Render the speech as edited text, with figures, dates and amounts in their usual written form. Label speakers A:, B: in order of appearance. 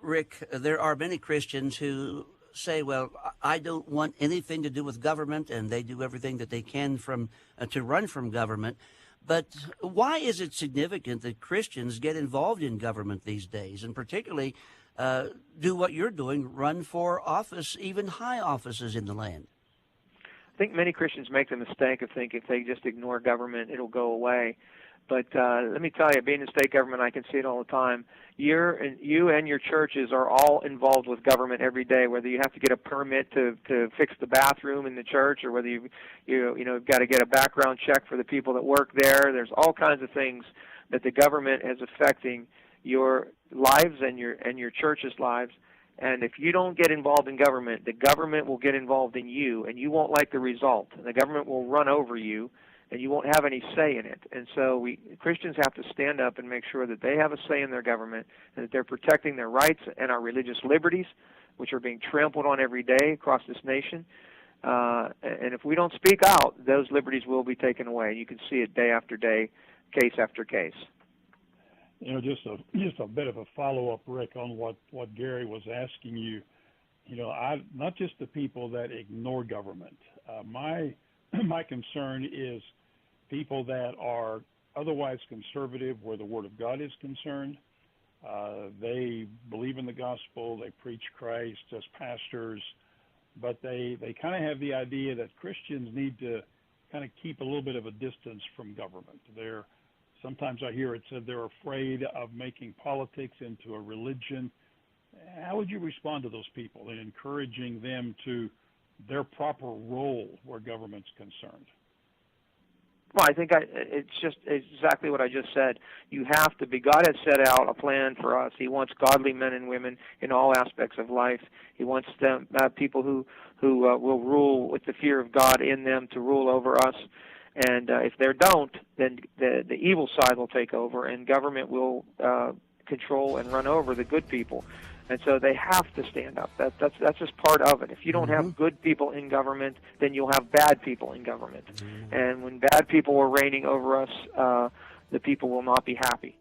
A: Rick, there are many Christians who say, well, I don't want anything to do with government, and they do everything that they can to run from government. But why is it significant that Christians get involved in government these days, and particularly do what you're doing, run for office, even high offices in the land?
B: I think many Christians make the mistake of thinking if they just ignore government, it'll go away. But let me tell you, being in state government, I can see it all the time. You and your churches are all involved with government every day, whether you have to get a permit to fix the bathroom in the church, or whether you've got to get a background check for the people that work there. There's all kinds of things that the government is affecting your lives and your church's lives. And if you don't get involved in government, the government will get involved in you, and you won't like the result. And the government will run over you, and you won't have any say in it. And so Christians have to stand up and make sure that they have a say in their government, and that they're protecting their rights and our religious liberties, which are being trampled on every day across this nation. And if we don't speak out, those liberties will be taken away. You can see it day after day, case after case.
C: Just a bit of a follow-up, Rick, on what Gary was asking you. Not just the people that ignore government. My concern is people that are otherwise conservative where the Word of God is concerned. They believe in the gospel, they preach Christ as pastors, but they kind of have the idea that Christians need to kind of keep a little bit of a distance from government. Sometimes I hear it said they're afraid of making politics into a religion. How would you respond to those people and encouraging them to their proper role where government's concerned?
B: Well, I think it's just exactly what I just said. You have to be. God has set out a plan for us. He wants godly men and women in all aspects of life. He wants them people who will rule with the fear of God in them to rule over us. And if they don't, then the evil side will take over, and government will control and run over the good people. And so they have to stand up. That's just part of it. If you don't have good people in government, then you'll have bad people in government. And when bad people are reigning over us, the people will not be happy.